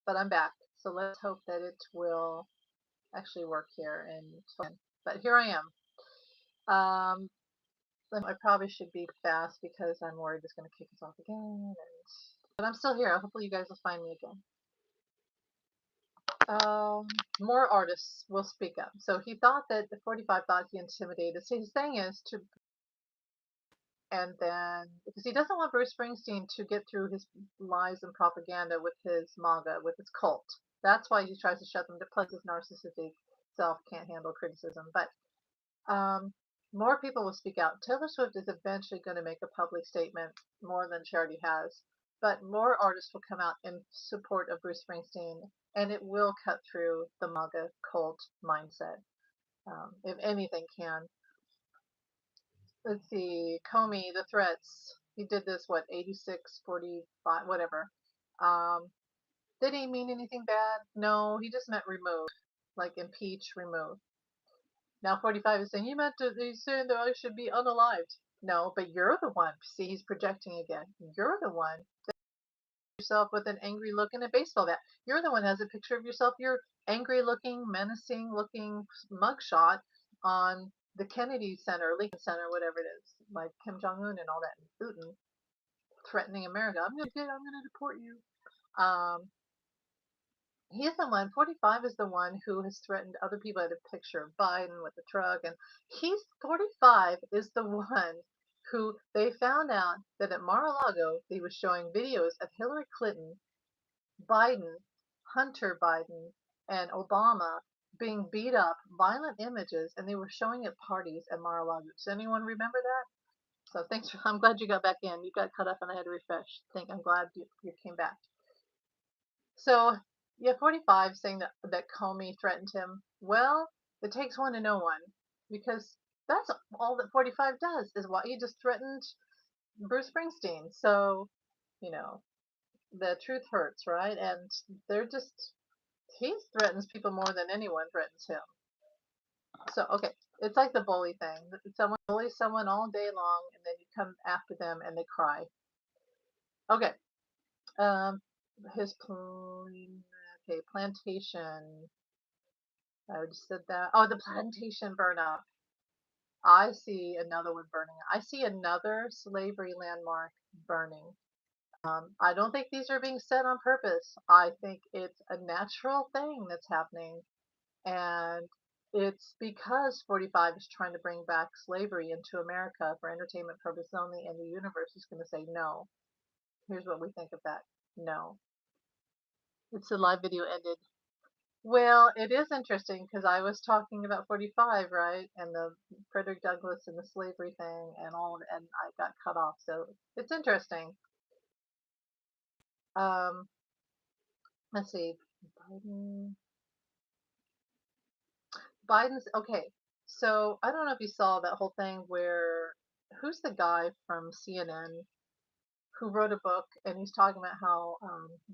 but I'm back. So let's hope that it will actually work here. But here I am. Um, I probably should be fast because I'm worried it's going to kick us off again. But I'm still here. Hopefully you guys will find me again. More artists will speak up. So he thought that the 45 thought he intimidated. So his thing is to, and then because he doesn't want Bruce Springsteen to get through his lies and propaganda with his MAGA, with his cult. That's why he tries to shut them. Plus, his narcissistic self can't handle criticism. But um, more people will speak out. Taylor Swift is eventually going to make a public statement, more than she already has. But more artists will come out in support of Bruce Springsteen, and it will cut through the MAGA cult mindset, if anything can. Let's see, Comey, the threats. He did this, what, 86, 45, whatever. Um, did he mean anything bad? No, he just meant remove, like impeach, remove. Now 45 is saying, he's saying that I should be unalived. No, but you're the one. See, he's projecting again. You're the one that yourself with an angry look and a baseball bat. You're the one that has a picture of yourself, your angry looking, menacing looking mugshot on the Kennedy Center, Lincoln Center, whatever it is, like Kim Jong Un and all that, Putin threatening America. I'm gonna deport you. Um, he's the one. 45 is the one who has threatened other people. I had a picture of Biden with the truck, and 45 is the one who they found out that at Mar-a-Lago they was showing videos of Hillary Clinton, Biden, Hunter Biden, and Obama being beat up, violent images, and they were showing at parties at Mar-a-Lago. Does anyone remember that? So thanks. I'm glad you got back in. You got cut off and I had to refresh. I'm glad you came back. So yeah, 45 saying that Comey threatened him. Well, it takes one to know one, because that's all that 45 does, is why he just threatened Bruce Springsteen. So, you know, the truth hurts, right? And they're just he threatens people more than anyone threatens him. So okay, it's like the bully thing. Someone bullies someone all day long, and then you come after them and they cry. Okay, um, his plantation. I just said that. Oh, the plantation burn up. I see another one burning. I see another slavery landmark burning. I don't think these are being set on purpose. I think it's a natural thing that's happening. And it's because 45 is trying to bring back slavery into America for entertainment purposes only, and the universe is going to say, no, here's what we think of that. No. It's the live video ended. Well, it is interesting because I was talking about 45, right? And the Frederick Douglass and the slavery thing and all, and I got cut off. So it's interesting. Um, let's see. Biden. Biden's okay. So I don't know if you saw that whole thing where who's the guy from CNN who wrote a book and he's talking about how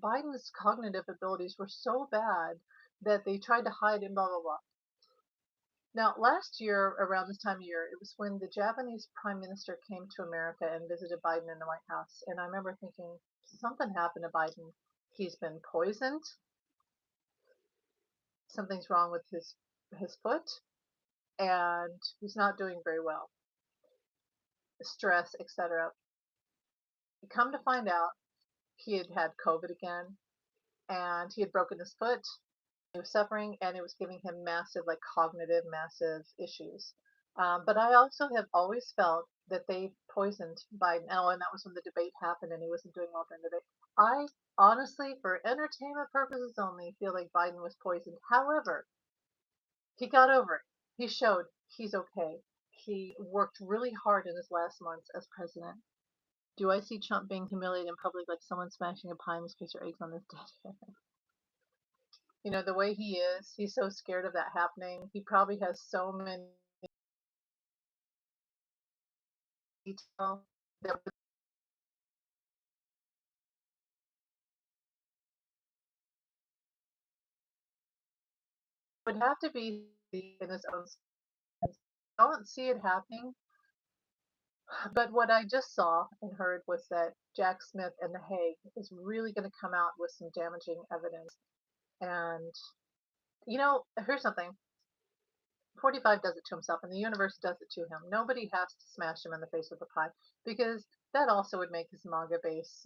Biden's cognitive abilities were so bad that they tried to hide him, blah blah blah. Now, last year, around this time of year, it was when the Japanese Prime Minister came to America and visited Biden in the White House. And I remember thinking, something happened to Biden. He's been poisoned. Something's wrong with his foot, and he's not doing very well. Stress, etc. Come to find out, he had had COVID again, and he had broken his foot. He was suffering, and it was giving him massive, like cognitive, massive issues. But I also have always felt that they poisoned Biden. Oh, and that was when the debate happened, and he wasn't doing well during the debate. I honestly, for entertainment purposes only, feel like Biden was poisoned. However, he got over it. He showed he's okay. He worked really hard in his last months as president. Do I see Trump being humiliated in public like someone smashing a pie in his face or eggs on his dead? The way he is, he's so scared of that happening. He probably has so many details that would have to be in his own sense. I don't see it happening. But what I just saw and heard was that Jack Smith and The Hague is really going to come out with some damaging evidence. And, here's something. 45 does it to himself, and the universe does it to him. Nobody has to smash him in the face with a pie, because that also would make his manga base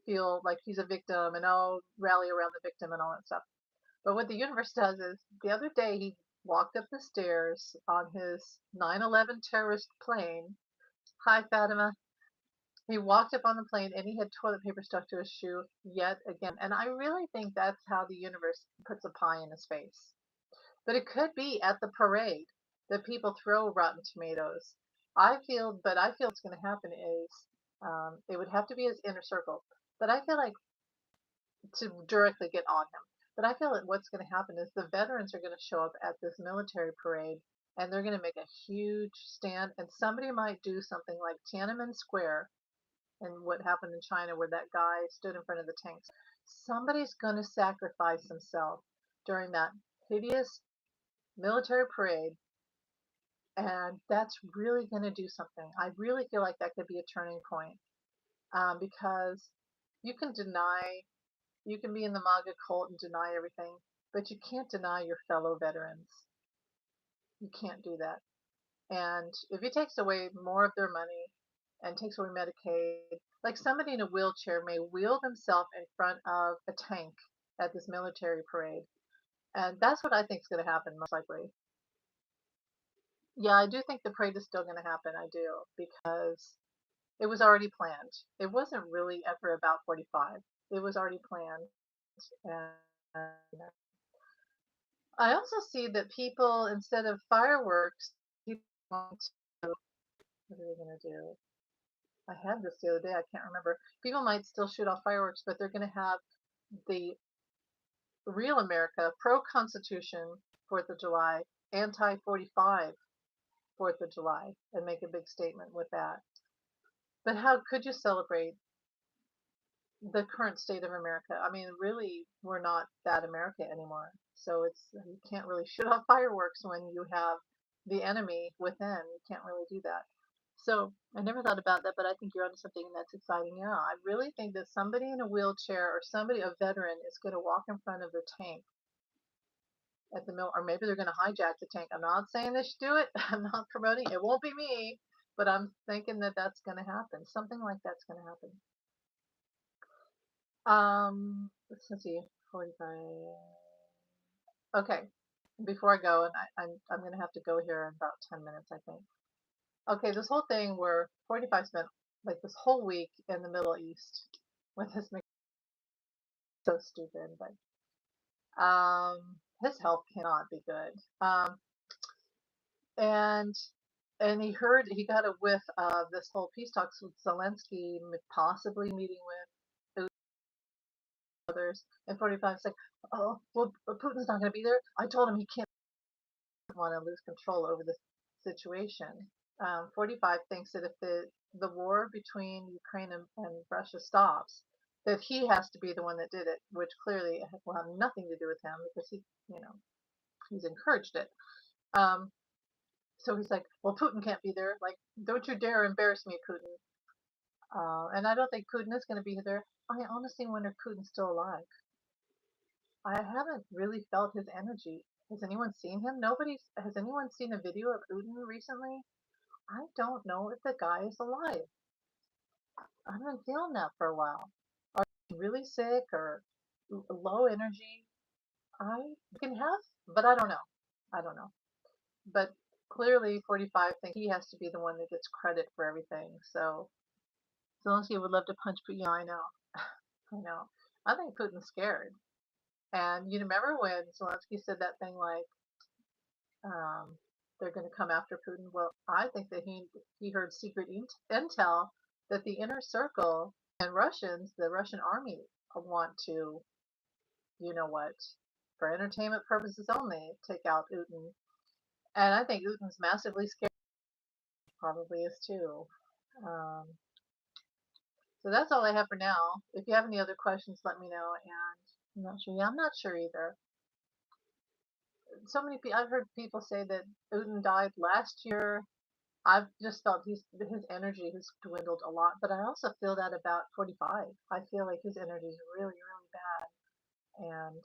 feel like he's a victim and rally around the victim and all that stuff. But what the universe does is the other day he walked up the stairs on his 9/11 terrorist plane. Hi, Fatima. He walked up on the plane and he had toilet paper stuck to his shoe yet again. And I really think that's how the universe puts a pie in his face. But it could be at the parade that people throw Rotten Tomatoes. But I feel what's going to happen is it would have to be his inner circle. But I feel like to directly get on him. But I feel like what's going to happen is the veterans are going to show up at this military parade and they're going to make a huge stand. And somebody might do something like Tiananmen Square and what happened in China where that guy stood in front of the tanks. Somebody's going to sacrifice himself during that hideous military parade, and that's really going to do something. I really feel like that could be a turning point, because you can deny, you can be in the MAGA cult and deny everything, but you can't deny your fellow veterans. You can't do that. And if he takes away more of their money and takes away Medicaid, like somebody in a wheelchair may wheel themselves in front of a tank at this military parade. And that's what I think is going to happen most likely. Yeah, I do think the parade is still going to happen. I do, because it was already planned. It wasn't really ever about 45. It was already planned. And I also see that people, instead of fireworks, people want to, what are they going to do? I had this the other day. I can't remember. People might still shoot off fireworks, but they're going to have the real America, pro Constitution 4th of July, anti 45 4th of July, and make a big statement with that. But how could you celebrate the current state of America? I mean, really, we're not that America anymore. So you can't really shoot off fireworks when you have the enemy within. You can't really do that. So I never thought about that, but I think you're onto something that's exciting. Yeah, I really think that somebody in a wheelchair or somebody, a veteran, is going to walk in front of the tank at the mill, or maybe they're going to hijack the tank. I'm not saying they should do it. I'm not promoting. It won't be me, but I'm thinking that that's going to happen. Something like that's going to happen. Let's see, 45. Okay, before I go, and I'm going to have to go here in about 10 minutes, I think. Okay, this whole thing where 45 spent like this whole week in the Middle East with his so stupid, but his health cannot be good. And he got a whiff of this whole peace talks with Zelensky, possibly meeting with others. And 45 is like, oh, well, Putin's not going to be there. I told him he can't want to lose control over the situation. 45 thinks that if the war between Ukraine and Russia stops, that he has to be the one that did it, which clearly will have nothing to do with him because he's encouraged it. Um, so he's like, well, Putin can't be there. Like, don't you dare embarrass me, Putin. And I don't think Putin is going to be there. I honestly wonder if Putin's still alive. I haven't really felt his energy. Has anyone seen him? Has anyone seen a video of Putin recently? I don't know if the guy is alive. I've been feeling that for a while. Are you really sick or low energy? I can have, but I don't know. I don't know. But clearly, 45 thinks he has to be the one that gets credit for everything. So Zelensky would love to punch Putin. Yeah, I know. I know. I think Putin's scared. And you remember when Zelensky said that thing like, they're going to come after Putin? Well, I think that he heard secret intel that the inner circle and Russians, the Russian army, want to, you know what, for entertainment purposes only, take out Putin. And I think Putin's massively scared. Probably is too. Um, so that's all I have for now. If you have any other questions, let me know. And I'm not sure. Yeah, I'm not sure either. So many people, I've heard people say that Putin died last year. I've just felt his energy has dwindled a lot, but I also feel that about 45. I feel like his energy is really, really bad and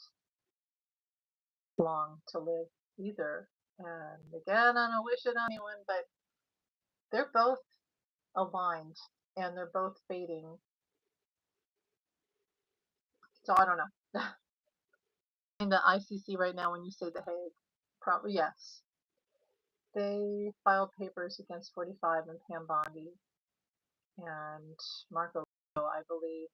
long to live either. And again, I don't wish it on anyone, but they're both aligned and they're both fading. So I don't know. In the ICC right now, when you say The Hague, probably yes. They filed papers against 45 and Pam Bondi and Marco, I believe.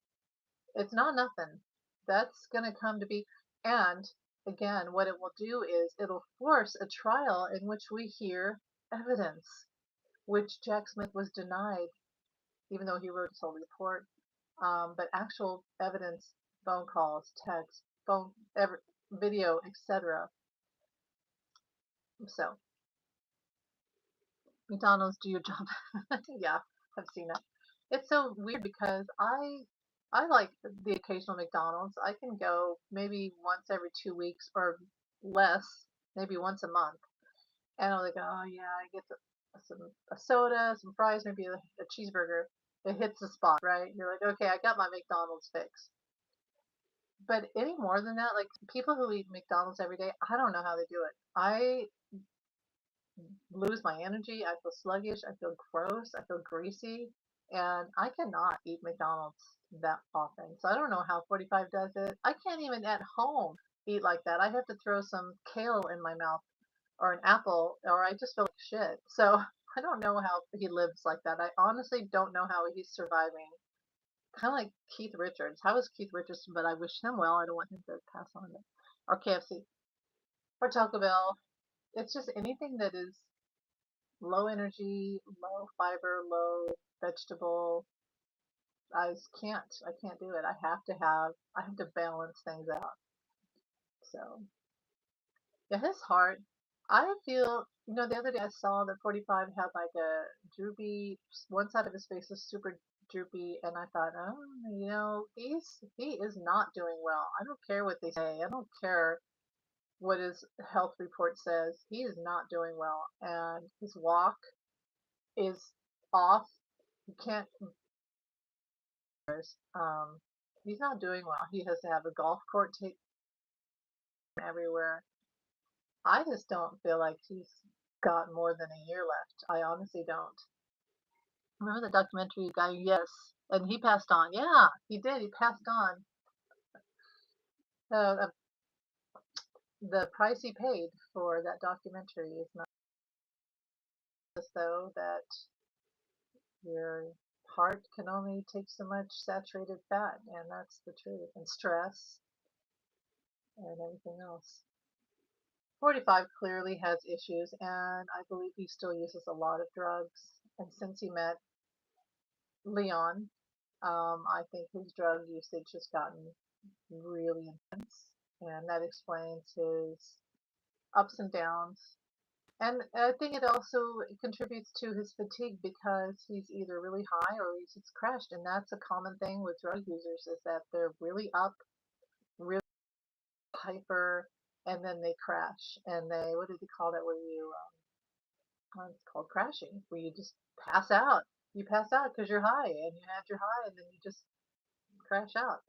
It's not nothing. That's going to come to be. And again, what it will do is it'll force a trial in which we hear evidence, which Jack Smith was denied, even though he wrote his whole report. But actual evidence, phone calls, text, video, etc. So, McDonald's, do your job. Yeah, I've seen it. It's so weird because I like the occasional McDonald's. I can go maybe once every 2 weeks or less, maybe once a month. And I'm like, oh yeah, I get a soda, some fries, maybe a cheeseburger. It hits the spot, right? You're like, okay, I got my McDonald's fix. But any more than that, like people who eat McDonald's every day, I don't know how they do it. I lose my energy. I feel sluggish. I feel gross. I feel greasy. And I cannot eat McDonald's that often. So I don't know how 45 does it. I can't even at home eat like that. I have to throw some kale in my mouth or an apple or I just feel like shit. So I don't know how he lives like that. I honestly don't know how he's surviving. Kind of like Keith Richards. How is Keith Richards? But I wish him well. I don't want him to pass on. Or KFC or Taco Bell. It's just anything that is low energy, low fiber, low vegetable. I just can't. I can't do it. I have to balance things out. So, yeah, his heart, I feel, the other day I saw that 45 had like a droopy, one side of his face is super droopy, and I thought, oh, he is not doing well. I don't care what they say. I don't care what his health report says. He is not doing well, and his walk is off. You can't Um, he's not doing well. He has to have a golf court take everywhere. I just don't feel like he's got more than a year left. I honestly don't. Remember the documentary guy? Yes. And he passed on. Yeah, he did. He passed on. Uh, the price he paid for that documentary is not as though that your heart can only take so much saturated fat, and that's the truth, and stress and everything else. 45 clearly has issues, and I believe he still uses a lot of drugs. And since he met Leon, I think his drug usage has gotten really intense, and that explains his ups and downs. And I think it also contributes to his fatigue because he's either really high or he's just crashed. And that's a common thing with drug users is that they're really up, really hyper, and then they crash. And what did he call that where you it's called crashing, where you just pass out. You pass out because you're high and you had your high and then you just crash out.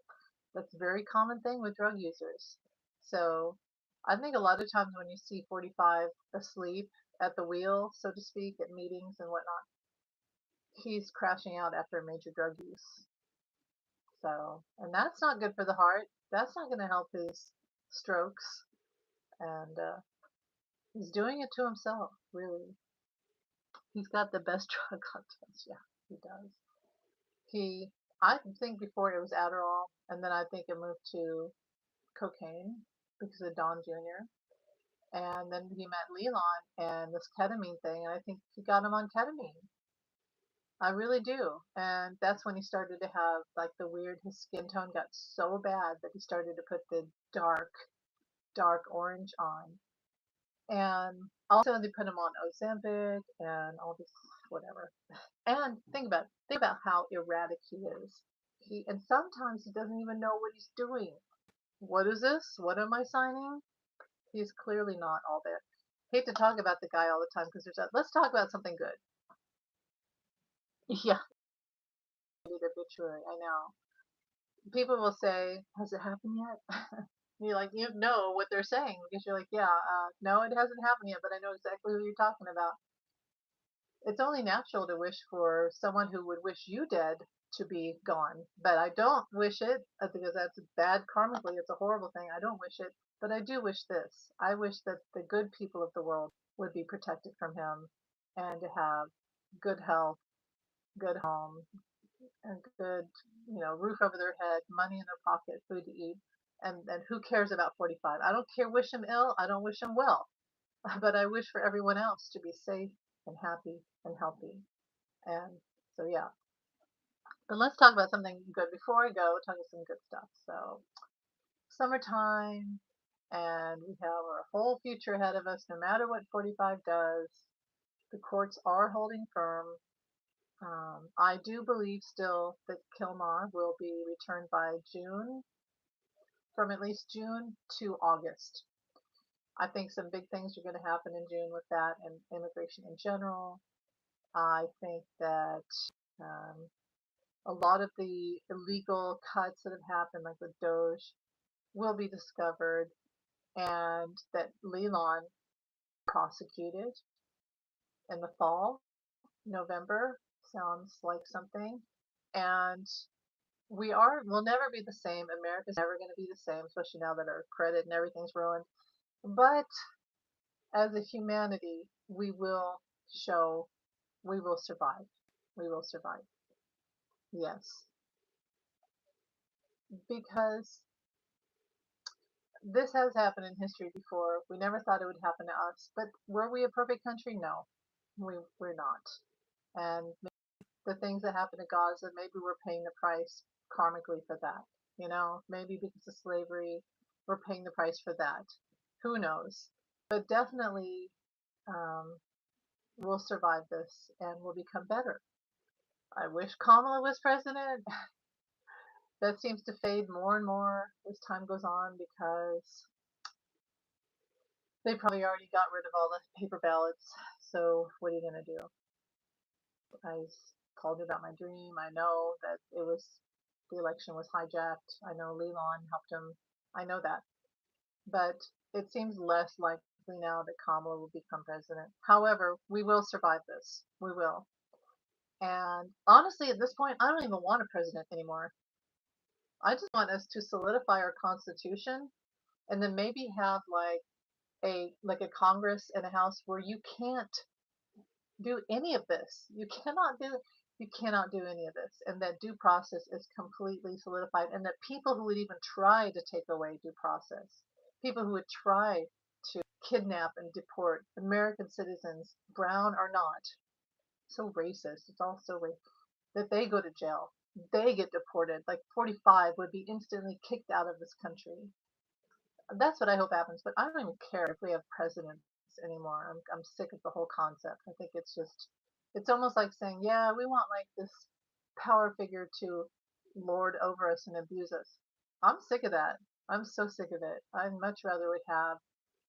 That's a very common thing with drug users. So I think a lot of times when you see 45 asleep at the wheel, so to speak, at meetings and whatnot, he's crashing out after a major drug use. So, and that's not good for the heart. That's not going to help his strokes. And he's doing it to himself, really. He's got the best drug cocktails. Yeah, he does. I think before it was Adderall, and then I think it moved to cocaine because of Don Jr. And then he met Leland and this ketamine thing, and I think he got him on ketamine. I really do. And that's when he started to have like his skin tone got so bad that he started to put the dark orange on. And also they put him on Ozempic and all this whatever. And think about how erratic he is. And sometimes he doesn't even know what he's doing. What is this? What am I signing? He's clearly not all there. Hate to talk about the guy all the time because let's talk about something good. Yeah, the obituary. I know. People will say, "Has it happened yet?" You like you know what they're saying because you're like, "Yeah, no, it hasn't happened yet, but I know exactly who you're talking about." It's only natural to wish for someone who would wish you dead to be gone, but I don't wish it because that's bad karmically. It's a horrible thing. I don't wish it, but I do wish this. I wish that the good people of the world would be protected from him and to have good health, good home, and good, roof over their head, money in their pocket, food to eat. And who cares about 45? I don't care, wish him ill. I don't wish him well, but I wish for everyone else to be safe and happy and healthy. And so, yeah. But let's talk about something good before I go. Talk about some good stuff. So, summertime, and we have our whole future ahead of us. No matter what 45 does, the courts are holding firm. I do believe still that Kilmar will be returned by June, from at least June to August. I think some big things are going to happen in June with that and immigration in general. I think that um, a lot of the illegal cuts that have happened, like with Doge, will be discovered, and that Leland prosecuted in the fall, November, sounds like something. And we'll never be the same. America's never going to be the same, especially now that our credit and everything's ruined. But as a humanity, show, we will survive. We will survive. Yes. Because this has happened in history before. We never thought it would happen to us. But were we a perfect country? No, we're not. And the things that happened to Gaza, maybe we're paying the price karmically for that. Maybe because of slavery, we're paying the price for that. Who knows? But definitely, um, we'll survive this and we'll become better. I wish Kamala was president. That seems to fade more and more as time goes on because they probably already got rid of all the paper ballots. So what are you going to do? I called you about my dream. I know that the election was hijacked. I know Leland helped him. I know that. But it seems less likely now that Kamala will become president. However, we will survive this. We will. And honestly, at this point, I don't even want a president anymore. I just want us to solidify our constitution and then maybe have like a Congress and a House where you can't do any of this. You cannot do any of this. And that due process is completely solidified. And that people who would even try to take away due process, people who would try to kidnap and deport American citizens, brown or not, so racist. It's all so racist that they go to jail. They get deported. Like 45 would be instantly kicked out of this country. That's what I hope happens. But I don't even care if we have presidents anymore. I'm sick of the whole concept. I think it's almost like saying, yeah, we want like this power figure to lord over us and abuse us. I'm sick of that. I'm so sick of it. I'd much rather we have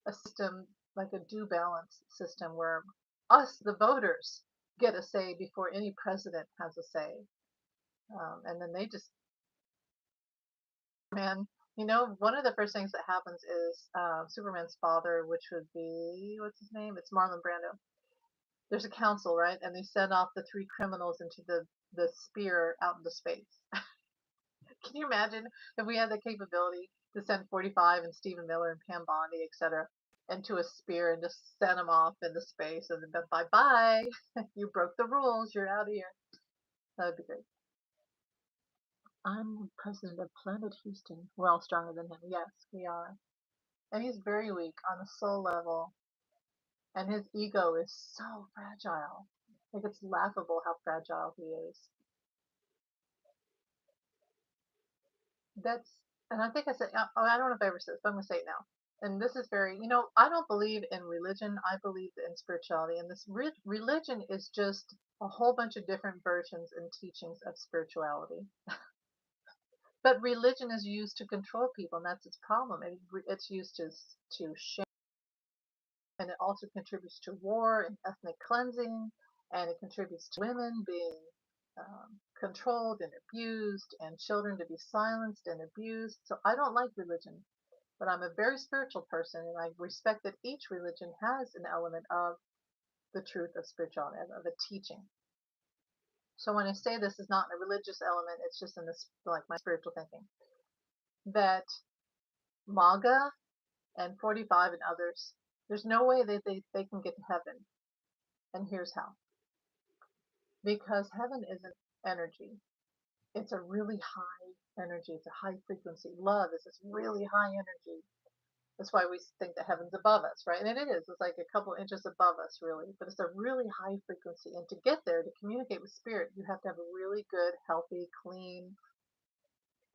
a system like a due balance system where us, the voters, get a say before any president has a say. And then they just, man, one of the first things that happens is Superman's father, which would be, what's his name? It's Marlon Brando. There's a council, right? And they send off the three criminals into the spear out into space. Can you imagine if we had the capability to send 45 and Stephen Miller and Pam Bondi, etc., into a spear and just send them off into space and then bye bye. You broke the rules. You're out of here. That would be great. I'm president of Planet Houston. We're all stronger than him. Yes, we are. And he's very weak on a soul level. And his ego is so fragile. Like it's laughable how fragile he is. That's, and I think I said, oh, I don't know if I ever said this, but I'm going to say it now. And this is very, I don't believe in religion. I believe in spirituality. And this religion is just a whole bunch of different versions and teachings of spirituality. But religion is used to control people, and that's its problem. It's used to shame, and it also contributes to war and ethnic cleansing, and it contributes to women being controlled and abused, and children to be silenced and abused. So I don't like religion, but I'm a very spiritual person, and I respect that each religion has an element of the truth of spirituality, of a teaching. So when I say this is not a religious element, it's just in this, like, my spiritual thinking, that MAGA and 45 and others, there's no way that they can get to heaven. And here's how. Because heaven isn't energy. It's a really high energy. It's a high frequency. Love is this really high energy. That's why we think that heaven's above us, right? And it is. It's like a couple inches above us, really. But it's a really high frequency. And to get there, to communicate with spirit, you have to have a really good, healthy, clean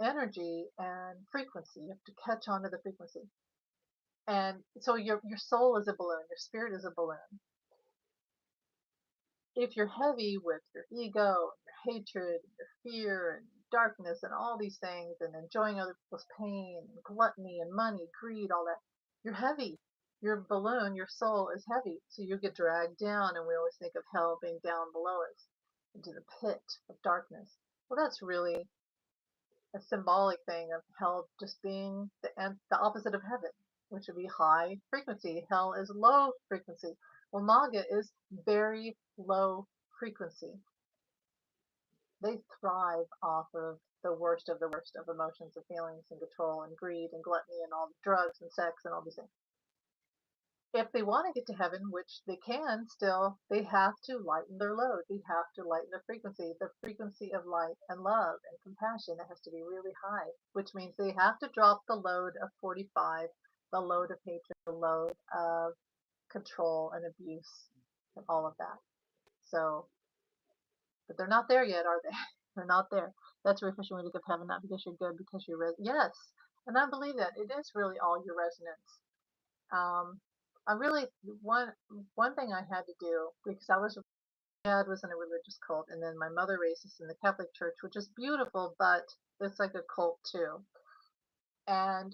energy and frequency. You have to catch on to the frequency. And so your soul is a balloon. Your spirit is a balloon. If you're heavy with your ego, and your hatred, and your fear, and darkness, and all these things, and enjoying other people's pain, and gluttony, and money, greed, all that, you're heavy. Your balloon, your soul is heavy. So you get dragged down, and we always think of hell being down below us into the pit of darkness. Well, that's really a symbolic thing of hell just being the opposite of heaven, which would be high frequency. Hell is low frequency. Well, MAGA is very low frequency. They thrive off of the worst of emotions and feelings and control and greed and gluttony and all the drugs and sex and all these things. If they want to get to heaven, which they can still, they have to lighten their load. They have to lighten the frequency of light and love and compassion. It has to be really high, which means they have to drop the load of 45, the load of hatred, the load of control and abuse and all of that. So, but they're not there yet, are they? They're not there. That's refreshing when you get to heaven, not because you're good, because you're yes. And I believe that it is really all your resonance. I really one thing I had to do because dad was in a religious cult, and then my mother raised us in the Catholic Church, which is beautiful, but it's like a cult too. And